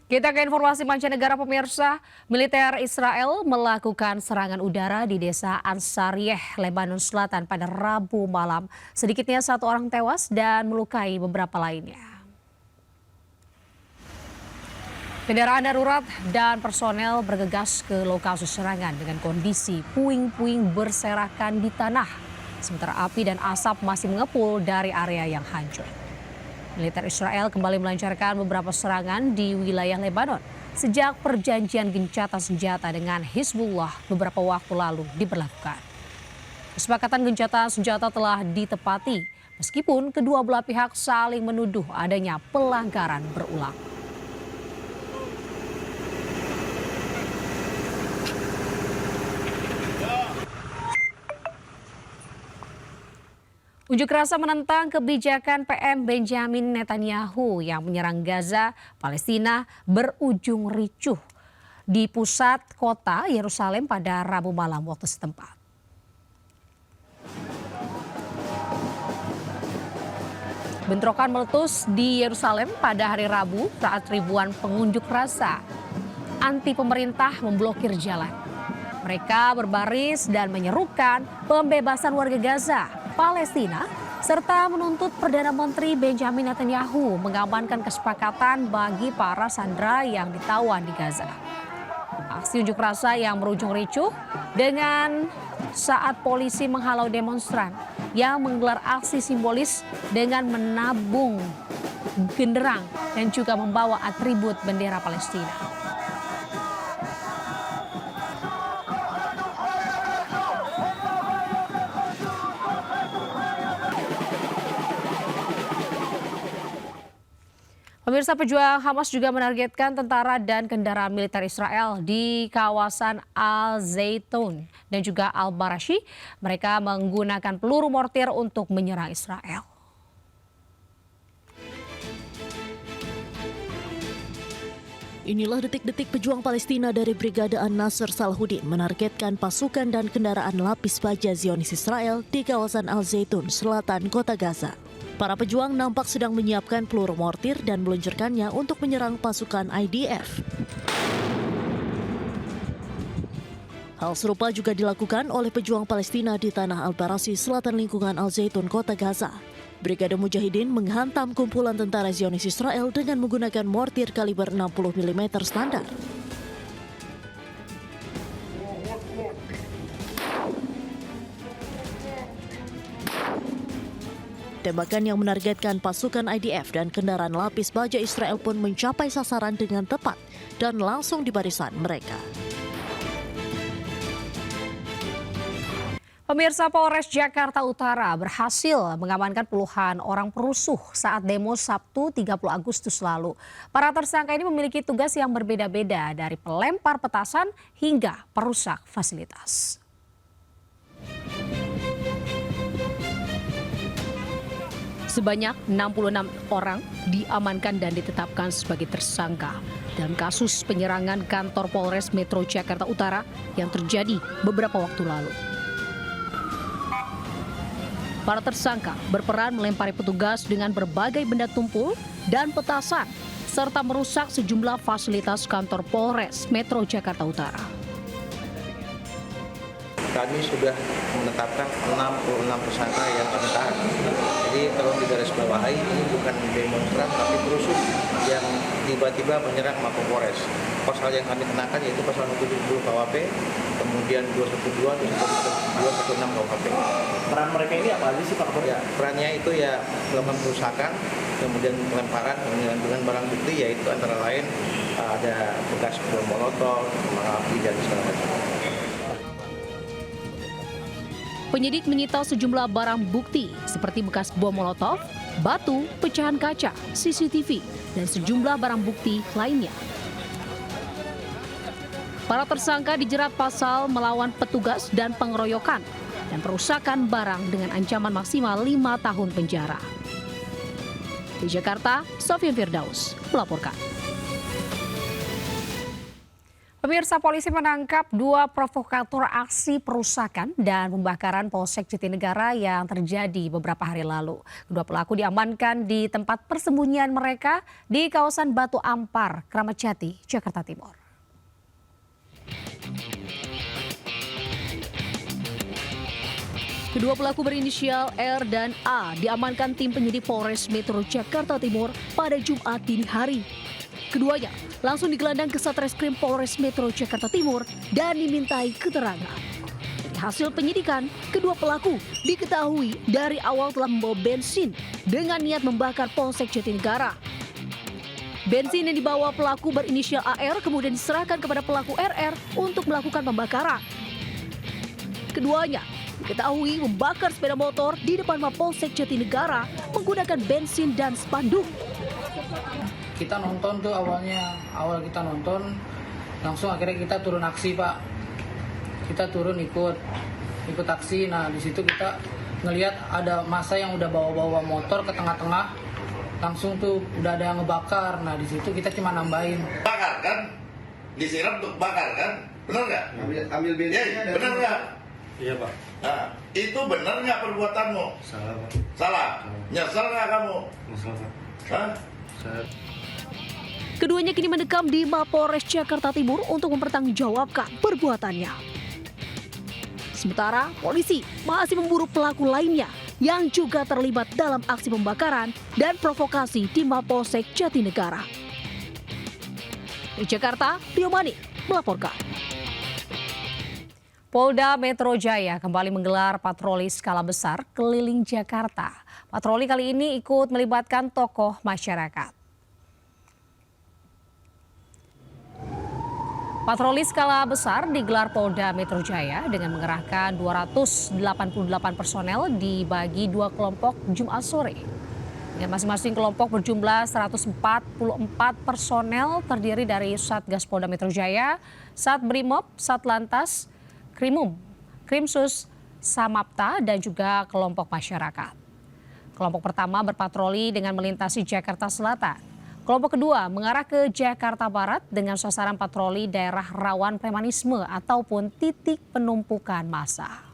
Kita ke informasi mancanegara pemirsa, militer Israel melakukan serangan udara di desa Ansariyeh, Lebanon Selatan pada Rabu malam. Sedikitnya 1 orang tewas dan melukai beberapa lainnya. Kendaraan darurat dan personel bergegas ke lokasi serangan dengan kondisi puing-puing berserakan di tanah. Sementara api dan asap masih mengepul dari area yang hancur. Militer Israel kembali melancarkan beberapa serangan di wilayah Lebanon sejak perjanjian gencatan senjata dengan Hizbullah beberapa waktu lalu diberlakukan. Kesepakatan gencatan senjata telah ditepati meskipun kedua belah pihak saling menuduh adanya pelanggaran berulang. Unjuk rasa menentang kebijakan PM Benjamin Netanyahu yang menyerang Gaza, Palestina berujung ricuh di pusat kota Yerusalem pada Rabu malam waktu setempat. Bentrokan meletus di Yerusalem pada hari Rabu saat ribuan pengunjuk rasa anti pemerintah memblokir jalan. Mereka berbaris dan menyerukan pembebasan warga Gaza, Palestina, serta menuntut Perdana Menteri Benjamin Netanyahu mengamankan kesepakatan bagi para sandera yang ditawan di Gaza. Aksi unjuk rasa yang berujung ricuh dengan saat polisi menghalau demonstran yang menggelar aksi simbolis dengan menabung genderang dan juga membawa atribut bendera Palestina. Pemirsa, pejuang Hamas juga menargetkan tentara dan kendaraan militer Israel di kawasan Al-Zaitun dan juga Al-Barashi. Mereka menggunakan peluru mortir untuk menyerang Israel. Inilah detik-detik pejuang Palestina dari Brigade An-Nasr Salahuddin menargetkan pasukan dan kendaraan lapis baja Zionis Israel di kawasan Al-Zaitun, selatan kota Gaza. Para pejuang nampak sedang menyiapkan peluru mortir dan meluncurkannya untuk menyerang pasukan IDF. Hal serupa juga dilakukan oleh pejuang Palestina di tanah Al-Barashi, selatan lingkungan Al-Zaitun, kota Gaza. Brigade Mujahidin menghantam kumpulan tentara Zionis Israel dengan menggunakan mortir kaliber 60 mm standar. Tembakan yang menargetkan pasukan IDF dan kendaraan lapis baja Israel pun mencapai sasaran dengan tepat dan langsung di barisan mereka. Pemirsa, Polres Jakarta Utara berhasil mengamankan puluhan orang perusuh saat demo Sabtu 30 Agustus lalu. Para tersangka ini memiliki tugas yang berbeda-beda dari pelempar petasan hingga perusak fasilitas. Sebanyak 66 orang diamankan dan ditetapkan sebagai tersangka dalam kasus penyerangan kantor Polres Metro Jakarta Utara yang terjadi beberapa waktu lalu. Para tersangka berperan melempari petugas dengan berbagai benda tumpul dan petasan, serta merusak sejumlah fasilitas kantor Polres Metro Jakarta Utara. Kami sudah menetapkan 66 tersangka yang kami tahan. Jadi tolong digarisbawahi, ini bukan demonstran tapi perusuh yang tiba-tiba menyerang Mapolres. Pasal yang kami kenakan yaitu pasal 70 KUHP, kemudian 212, 216 KUHP. Peran mereka ini apa aja sih Pak? Ya, perannya itu ya melakukan perusakan, kemudian pelemparan dengan barang bukti yaitu antara lain ada bekas bom molotov, kembang api dan segala macam. Penyidik menyita sejumlah barang bukti seperti bekas bom molotov, batu, pecahan kaca, CCTV, dan sejumlah barang bukti lainnya. Para tersangka dijerat pasal melawan petugas dan pengeroyokan dan perusakan barang dengan ancaman maksimal 5 tahun penjara. Di Jakarta, Sofian Firdaus melaporkan. Pemirsa, polisi menangkap 2 provokator aksi perusakan dan pembakaran Polsek Jatinegara yang terjadi beberapa hari lalu. Kedua pelaku diamankan di tempat persembunyian mereka di kawasan Batu Ampar, Kramat Jati, Jakarta Timur. Kedua pelaku berinisial R dan A diamankan tim penyidik Polres Metro Jakarta Timur pada Jumat dini hari. Keduanya langsung digelandang ke Satreskrim Polres Metro Jakarta Timur dan dimintai keterangan. Dari hasil penyidikan, kedua pelaku diketahui dari awal telah membawa bensin dengan niat membakar Polsek Jatinegara. Bensin yang dibawa pelaku berinisial AR kemudian diserahkan kepada pelaku RR untuk melakukan pembakaran. Keduanya diketahui membakar sepeda motor di depan Mapolsek Jatinegara menggunakan bensin dan spanduk. Kita nonton tuh awal kita nonton langsung akhirnya kita turun aksi, Pak. Kita turun ikut aksi. Nah di situ kita ngelihat ada masa yang udah bawa motor ke tengah-tengah, langsung tuh udah ada yang ngebakar. Nah di situ kita cuma nambahin. Bakar kan? Disiram untuk bakar kan? Benar nggak? Ambil bensinnya. Ya, benar nggak? Iya, Pak. Nah, itu benar nggak perbuatanmu? Salah, Pak. Salah. Nyesel nggak kamu? Nyesel, Pak. Hah? Keduanya kini mendekam di Mapolres Jakarta Timur untuk mempertanggungjawabkan perbuatannya. Sementara polisi masih memburu pelaku lainnya yang juga terlibat dalam aksi pembakaran dan provokasi di Mapolsek Jatinegara. Di Jakarta, Rio Mani melaporkan. Polda Metro Jaya kembali menggelar patroli skala besar keliling Jakarta. Patroli kali ini ikut melibatkan tokoh masyarakat. Patroli skala besar digelar Polda Metro Jaya dengan mengerahkan 288 personel dibagi 2 kelompok Jumat sore. Dengan masing-masing kelompok berjumlah 144 personel terdiri dari Satgas Polda Metro Jaya, Satbrimob, Satlantas, Krimum, Krimsus, Samapta, dan juga kelompok masyarakat. Kelompok pertama berpatroli dengan melintasi Jakarta Selatan. Kelompok kedua mengarah ke Jakarta Barat dengan sasaran patroli daerah rawan premanisme ataupun titik penumpukan massa.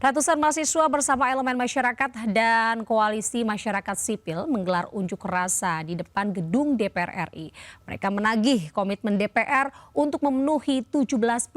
Ratusan mahasiswa bersama elemen masyarakat dan koalisi masyarakat sipil menggelar unjuk rasa di depan gedung DPR RI. Mereka menagih komitmen DPR untuk memenuhi 17+8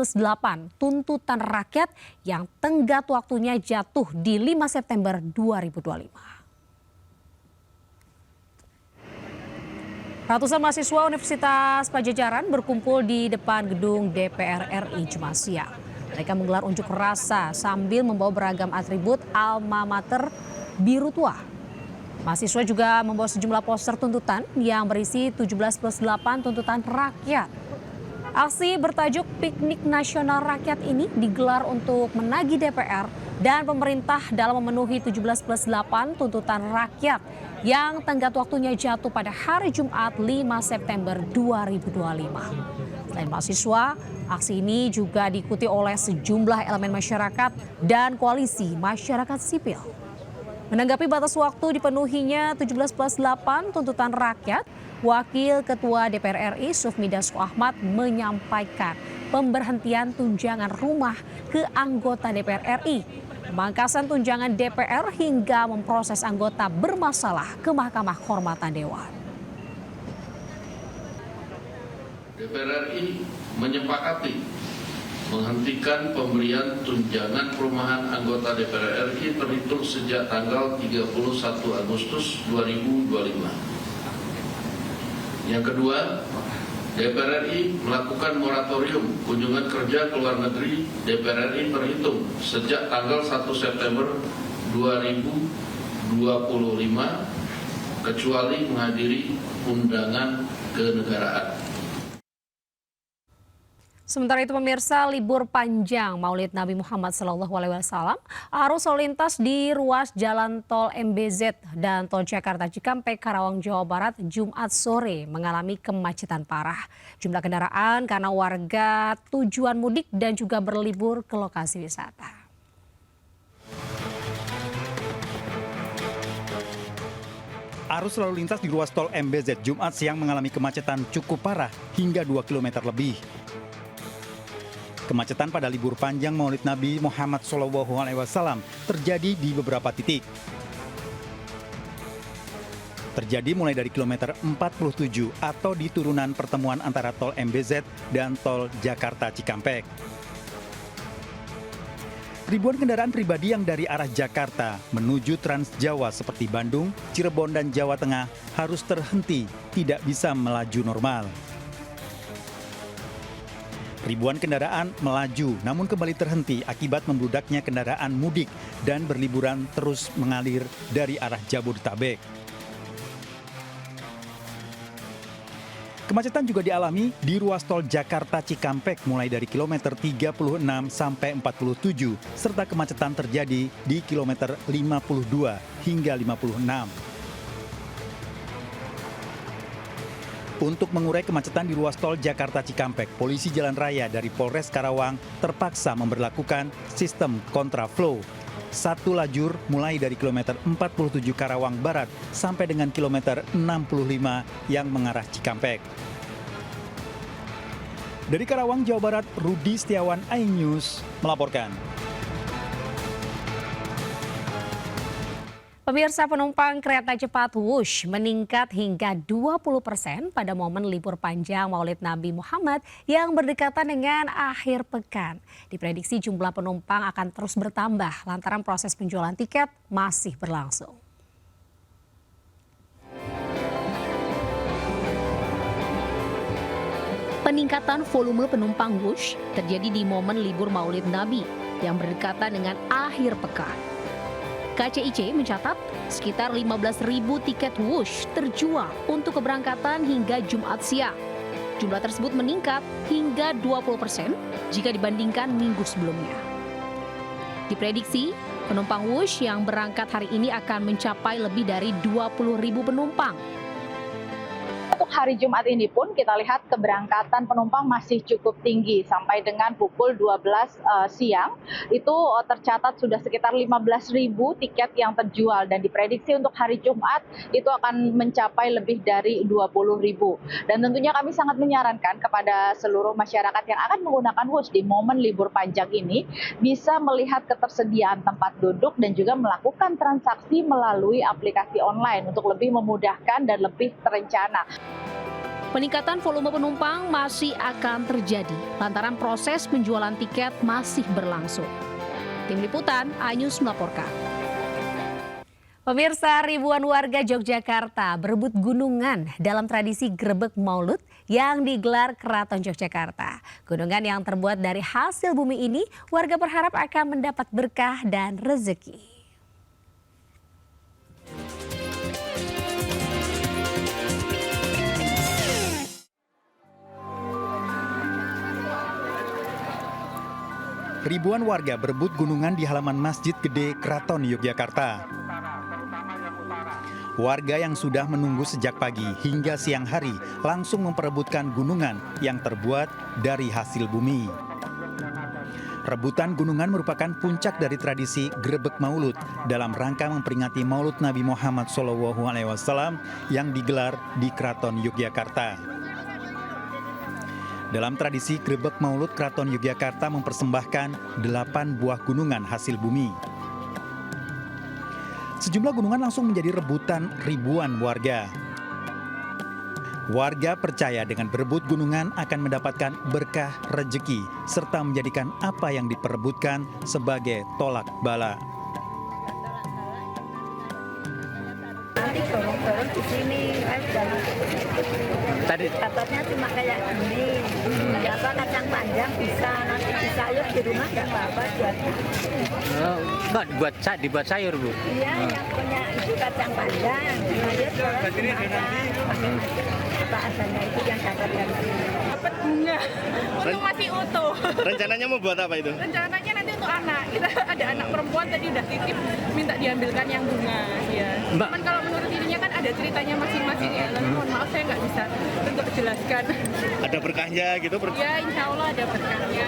tuntutan rakyat yang tenggat waktunya jatuh di 5 September 2025. Ratusan mahasiswa Universitas Padjadjaran berkumpul di depan gedung DPR RI Jumat siang. Mereka menggelar unjuk rasa sambil membawa beragam atribut alma mater biru tua. Mahasiswa juga membawa sejumlah poster tuntutan yang berisi 17+8 tuntutan rakyat. Aksi bertajuk Piknik Nasional Rakyat ini digelar untuk menagih DPR dan pemerintah dalam memenuhi 17+8 tuntutan rakyat yang tenggat waktunya jatuh pada hari Jumat 5 September 2025. Selain mahasiswa, aksi ini juga diikuti oleh sejumlah elemen masyarakat dan koalisi masyarakat sipil. Menanggapi batas waktu dipenuhinya 17+8 tuntutan rakyat, Wakil Ketua DPR RI Sufmi Dasko Ahmad menyampaikan pemberhentian tunjangan rumah ke anggota DPR RI, pemangkasan tunjangan DPR hingga memproses anggota bermasalah ke Mahkamah Kehormatan Dewan. DPR RI menyepakati menghentikan pemberian tunjangan perumahan anggota DPR RI terhitung sejak tanggal 31 Agustus 2025. Yang kedua, DPR RI melakukan moratorium kunjungan kerja ke luar negeri DPR RI terhitung sejak tanggal 1 September 2025 kecuali menghadiri undangan kenegaraan. Sementara itu pemirsa, libur panjang Maulid Nabi Muhammad SAW, arus lalu lintas di ruas jalan tol MBZ dan tol Jakarta Cikampek Karawang Jawa Barat Jumat sore mengalami kemacetan parah. Jumlah kendaraan karena warga tujuan mudik dan juga berlibur ke lokasi wisata. Arus lalu lintas di ruas tol MBZ Jumat siang mengalami kemacetan cukup parah hingga 2 km lebih. Kemacetan pada libur panjang Maulid Nabi Muhammad SAW terjadi di beberapa titik. Terjadi mulai dari kilometer 47 atau di turunan pertemuan antara tol MBZ dan tol Jakarta Cikampek. Ribuan kendaraan pribadi yang dari arah Jakarta menuju Trans Jawa seperti Bandung, Cirebon, dan Jawa Tengah harus terhenti, tidak bisa melaju normal. Ribuan kendaraan melaju namun kembali terhenti akibat membludaknya kendaraan mudik dan berliburan terus mengalir dari arah Jabodetabek. Kemacetan juga dialami di ruas tol Jakarta Cikampek mulai dari kilometer 36 sampai 47, serta kemacetan terjadi di kilometer 52 hingga 56. Untuk mengurai kemacetan di ruas tol Jakarta Cikampek, polisi jalan raya dari Polres Karawang terpaksa memberlakukan sistem kontraflow. Satu lajur mulai dari kilometer 47 Karawang Barat sampai dengan kilometer 65 yang mengarah Cikampek. Dari Karawang, Jawa Barat, Rudi Setiawan, iNews melaporkan. Pemirsa, penumpang kereta cepat Wush meningkat hingga 20% pada momen libur panjang Maulid Nabi Muhammad yang berdekatan dengan akhir pekan. Diprediksi jumlah penumpang akan terus bertambah lantaran proses penjualan tiket masih berlangsung. Peningkatan volume penumpang Wush terjadi di momen libur Maulid Nabi yang berdekatan dengan akhir pekan. KCIC mencatat sekitar 15.000 tiket Wush terjual untuk keberangkatan hingga Jumat siang. Jumlah tersebut meningkat hingga 20% jika dibandingkan minggu sebelumnya. Diprediksi penumpang Wush yang berangkat hari ini akan mencapai lebih dari 20.000 penumpang. Untuk hari Jumat ini pun kita lihat keberangkatan penumpang masih cukup tinggi sampai dengan pukul 12 siang itu tercatat sudah sekitar 15.000 tiket yang terjual dan diprediksi untuk hari Jumat itu akan mencapai lebih dari 20.000. Dan tentunya kami sangat menyarankan kepada seluruh masyarakat yang akan menggunakan Wush di momen libur panjang ini bisa melihat ketersediaan tempat duduk dan juga melakukan transaksi melalui aplikasi online untuk lebih memudahkan dan lebih terencana. Peningkatan volume penumpang masih akan terjadi lantaran proses penjualan tiket masih berlangsung. Tim Liputan, iNews melaporkan. Pemirsa, ribuan warga Yogyakarta berebut gunungan dalam tradisi Grebek Maulud yang digelar Keraton Yogyakarta. Gunungan yang terbuat dari hasil bumi ini, warga berharap akan mendapat berkah dan rezeki. Ribuan warga berebut gunungan di halaman Masjid Gede Keraton Yogyakarta. Warga yang sudah menunggu sejak pagi hingga siang hari langsung memperebutkan gunungan yang terbuat dari hasil bumi. Rebutan gunungan merupakan puncak dari tradisi Grebek Maulud dalam rangka memperingati Maulid Nabi Muhammad SAW yang digelar di Keraton Yogyakarta. Dalam tradisi Grebek Maulud, Keraton Yogyakarta mempersembahkan 8 buah gunungan hasil bumi. Sejumlah gunungan langsung menjadi rebutan ribuan warga. Warga percaya dengan berebut gunungan akan mendapatkan berkah rezeki serta menjadikan apa yang diperebutkan sebagai tolak bala. Nanti dorong-dorong di sini, tadi katanya cuma kayak gini, ya apa kacang panjang bisa, nanti disayur di rumah nggak apa-apa buatnya. Mbak, dibuat sayur, Bu? Iya, yang punya itu kacang panjang, sayur terus dimakan, apa adanya itu yang dapat dari sini. Dapat bunga, untuk masih utuh. Rencananya mau buat apa itu? Rencananya nanti untuk anak, kita ada anak perempuan tadi udah titip, minta diambilkan yang bunga. Ya. Cuman kalau menurut dirinya kan ada ceritanya masing-masing ya, lalu mohon maaf saya nggak bisa untuk jelaskan. Ada berkahnya gitu? Ya, insya Allah ada berkahnya.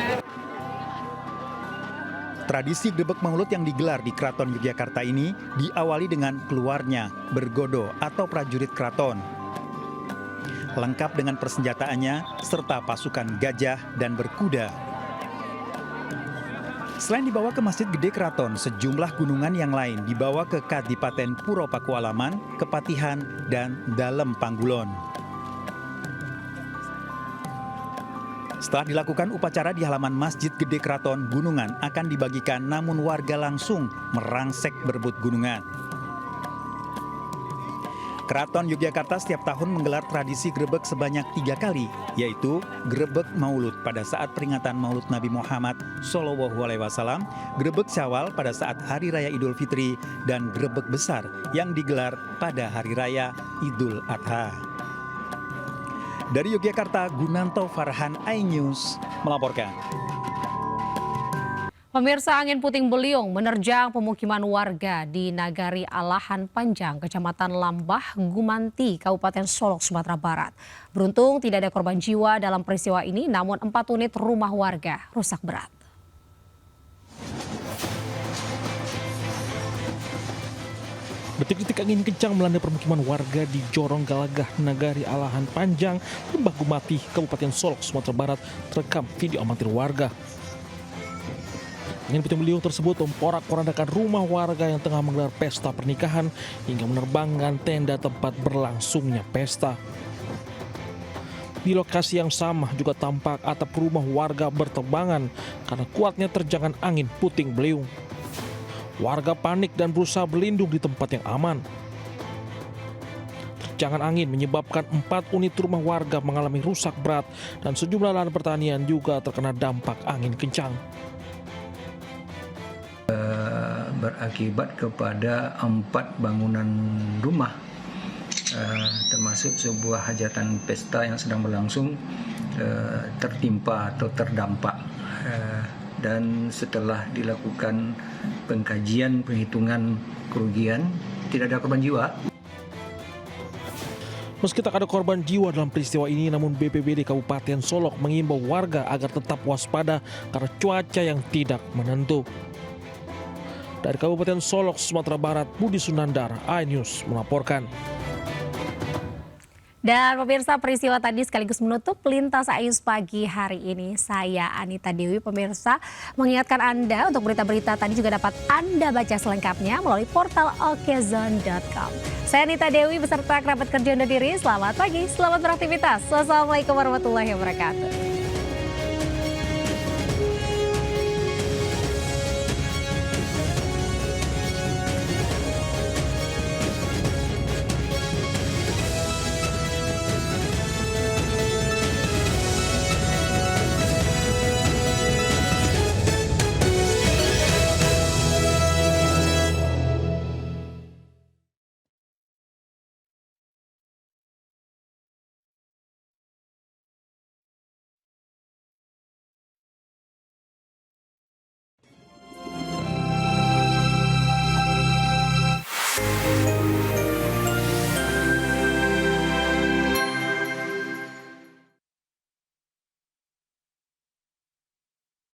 Tradisi Grebeg Maulud yang digelar di Keraton Yogyakarta ini diawali dengan keluarnya bergodo atau prajurit keraton. Lengkap dengan persenjataannya serta pasukan gajah dan berkuda. Selain dibawa ke Masjid Gede Keraton, sejumlah gunungan yang lain dibawa ke Kadipaten Puro Pakualaman, Kepatihan, dan Dalem Panggulon. Setelah dilakukan upacara di halaman Masjid Gede Keraton, gunungan akan dibagikan namun warga langsung merangsek berebut gunungan. Keraton Yogyakarta setiap tahun menggelar tradisi grebeg sebanyak 3 kali, yaitu Grebeg Maulud pada saat peringatan Maulud Nabi Muhammad SAW, Grebeg Syawal pada saat Hari Raya Idul Fitri, dan Grebeg Besar yang digelar pada Hari Raya Idul Adha. Dari Yogyakarta, Gunanto Farhan, iNews melaporkan. Pemirsa, angin puting beliung menerjang pemukiman warga di Nagari Alahan Panjang, Kecamatan Lambah, Gumanti, Kabupaten Solok, Sumatera Barat. Beruntung tidak ada korban jiwa dalam peristiwa ini, namun 4 unit rumah warga rusak berat. Detik-detik angin kencang melanda permukiman warga di Jorong Galagah, Nagari Alahan Panjang, Lembah Gumati, Kabupaten Solok, Sumatera Barat, terekam video amatir warga. Angin puting beliung tersebut memporak-porandakan rumah warga yang tengah menggelar pesta pernikahan hingga menerbangkan tenda tempat berlangsungnya pesta. Di lokasi yang sama juga tampak atap rumah warga berterbangan karena kuatnya terjangan angin puting beliung. Warga panik dan berusaha berlindung di tempat yang aman. Terjangan angin menyebabkan 4 unit rumah warga mengalami rusak berat dan sejumlah lahan pertanian juga terkena dampak angin kencang. Berakibat kepada 4 bangunan rumah, termasuk sebuah hajatan pesta yang sedang berlangsung, tertimpa atau terdampak. Dan setelah dilakukan pengkajian penghitungan kerugian, tidak ada korban jiwa. Meski tak ada korban jiwa dalam peristiwa ini, namun BPBD Kabupaten Solok mengimbau warga agar tetap waspada karena cuaca yang tidak menentu. Dari Kabupaten Solok, Sumatera Barat, Budi Sunandar, iNews melaporkan. Dan pemirsa, peristiwa tadi sekaligus menutup Lintas iNews pagi hari ini. Saya Anita Dewi, pemirsa, mengingatkan Anda untuk berita-berita tadi juga dapat Anda baca selengkapnya melalui portal okezone.com. Saya Anita Dewi beserta kerabat kerja undur diri. Selamat pagi, selamat beraktivitas. Wassalamualaikum warahmatullahi wabarakatuh.